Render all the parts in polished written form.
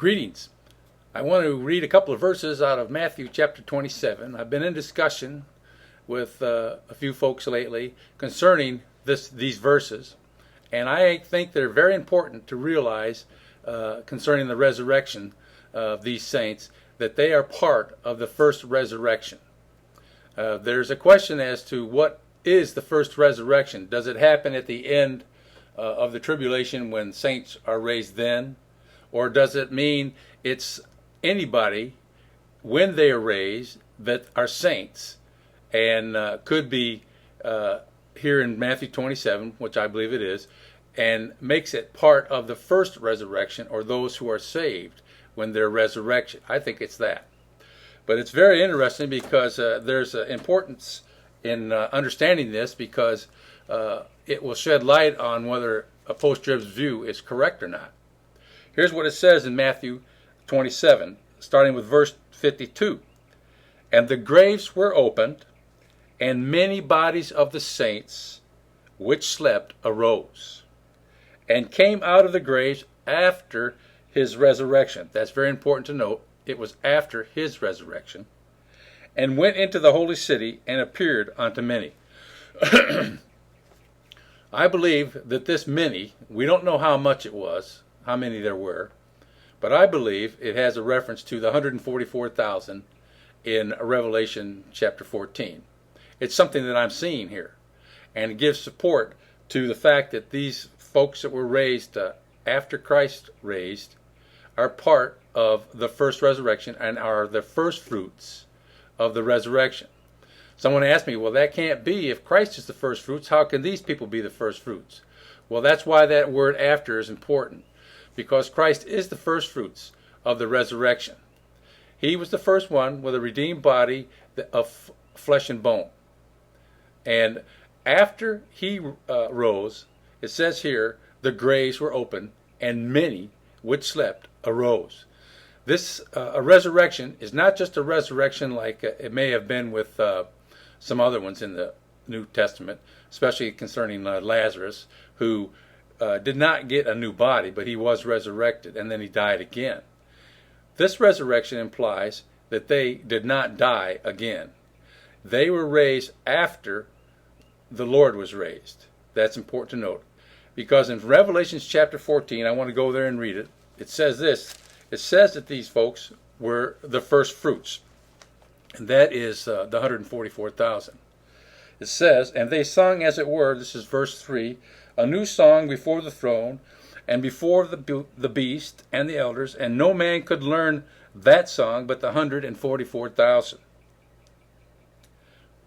Greetings. I want to read a couple of verses out of Matthew chapter 27. I've been in discussion with a few folks lately concerning these verses, and I think they're very important to realize concerning the resurrection of these saints, that they are part of the first resurrection. There's a question as to what is the first resurrection. Does it happen at the end of the tribulation when saints are raised then? Or does it mean it's anybody when they are raised that are saints and could be here in Matthew 27, which I believe it is, and makes it part of the first resurrection, or those who are saved when they're resurrection? I think it's that. But it's very interesting because there's importance in understanding this, because it will shed light on whether a post-trib's view is correct or not. Here's what it says in Matthew 27, starting with verse 52. And the graves were opened, and many bodies of the saints which slept arose, and came out of the graves after his resurrection. That's very important to note. It was after his resurrection, and went into the holy city and appeared unto many. I believe that this many, we don't know how much it was, how many there were, but I believe it has a reference to the 144,000 in Revelation chapter 14. It's something that I'm seeing here, and it gives support to the fact that these folks that were raised after Christ raised are part of the first resurrection and are the first fruits of the resurrection. Someone asked me, well, that can't be. If Christ is the first fruits, how can these people be the first fruits? Well, that's why that word after is important, because Christ is the first fruits of the resurrection. He was the first one with a redeemed body of flesh and bone. And after he rose, it says here, the graves were opened, and many which slept arose. This a resurrection is not just a resurrection like it may have been with some other ones in the New Testament, especially concerning Lazarus, who did not get a new body, but he was resurrected, and then he died again. This resurrection implies that they did not die again. They were raised after the Lord was raised. That's important to note, because in Revelation chapter 14, I want to go there and read it. It says this. It says that these folks were the first fruits, and that is the 144,000. It says, and they sung, as it were, this is verse 3, a new song before the throne and before the beast and the elders, and no man could learn that song but the 144,000,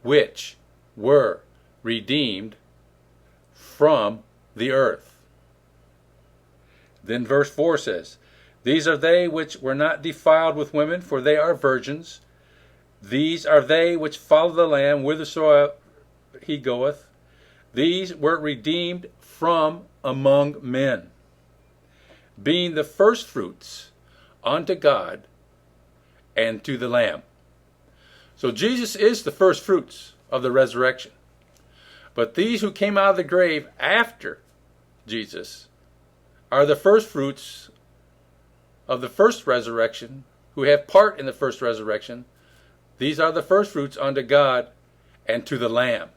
which were redeemed from the earth. Then verse 4 says, these are they which were not defiled with women, for they are virgins. These are they which follow the Lamb whithersoever he goeth. These were redeemed from among men, being the firstfruits unto God and to the Lamb. So Jesus is the firstfruits of the resurrection. But these who came out of the grave after Jesus are the firstfruits of the first resurrection, who have part in the first resurrection. These are the firstfruits unto God and to the Lamb.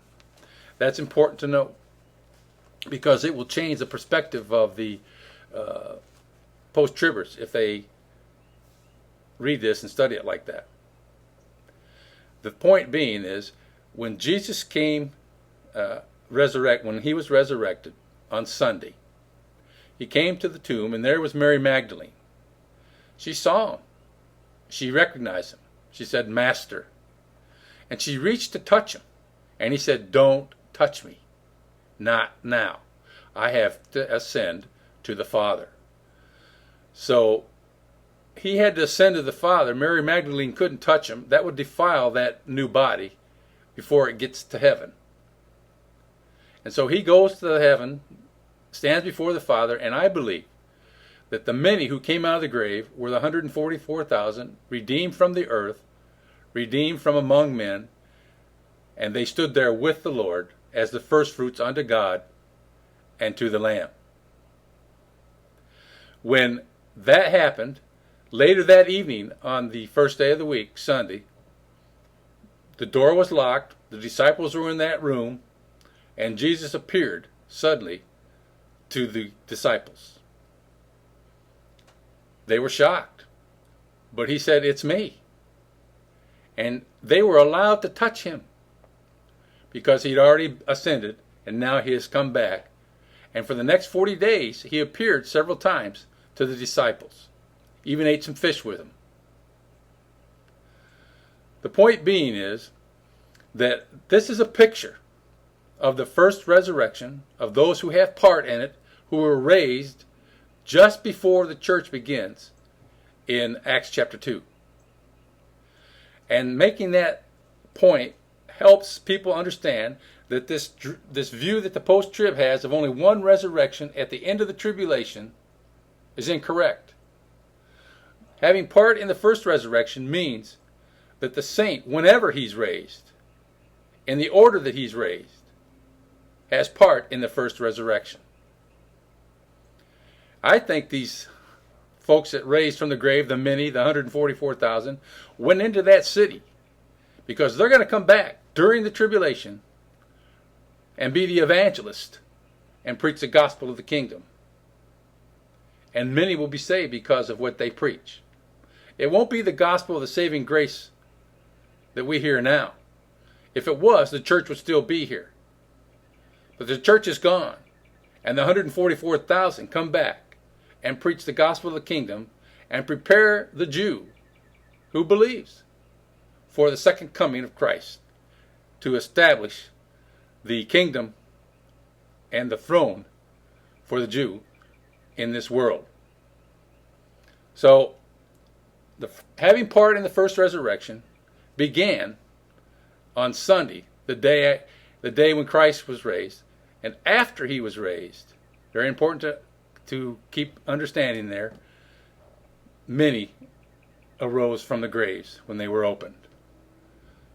That's important to note, because it will change the perspective of the post-tribbers if they read this and study it like that. The point being is, when Jesus came when he was resurrected on Sunday, he came to the tomb, and there was Mary Magdalene. She saw him. She recognized him. She said, Master. And she reached to touch him. And he said, don't touch me. Not now. I have to ascend to the Father. So he had to ascend to the Father. Mary Magdalene couldn't touch him. That would defile that new body before it gets to heaven. And so he goes to heaven, stands before the Father, and I believe that the many who came out of the grave were the 144,000, redeemed from the earth, redeemed from among men, and they stood there with the Lord as the firstfruits unto God and to the Lamb. When that happened, Later that evening, on the first day of the week, Sunday, the door was locked, the disciples were in that room, and Jesus appeared suddenly to the disciples. They were shocked, but he said, "It's me." And they were allowed to touch him because he'd already ascended and now he has come back. And for the next 40 days, he appeared several times to the disciples, even ate some fish with them. The point being is that this is a picture of the first resurrection of those who have part in it, who were raised just before the church begins in Acts chapter 2. And making that point helps people understand that this view that the post-trib has of only one resurrection at the end of the tribulation is incorrect. Having part in the first resurrection means that the saint, whenever he's raised, in the order that he's raised, has part in the first resurrection. I think these folks that raised from the grave, the many, the 144,000, went into that city because they're going to come back during the tribulation and be the evangelist and preach the gospel of the kingdom. And many will be saved because of what they preach. It won't be the gospel of the saving grace that we hear now. If it was, the church would still be here. But the church is gone, and the 144,000 come back and preach the gospel of the kingdom and prepare the Jew who believes for the second coming of Christ to establish the kingdom and the throne for the Jew in this world. So, having part in the first resurrection began on Sunday, the day when Christ was raised, and after he was raised, very important to keep understanding there, many arose from the graves when they were opened.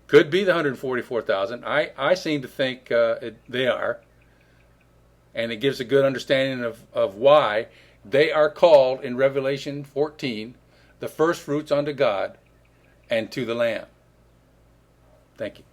Could be the 144,000. I seem to think they are. And it gives a good understanding of why they are called in Revelation 14 the first fruits unto God and to the Lamb. Thank you.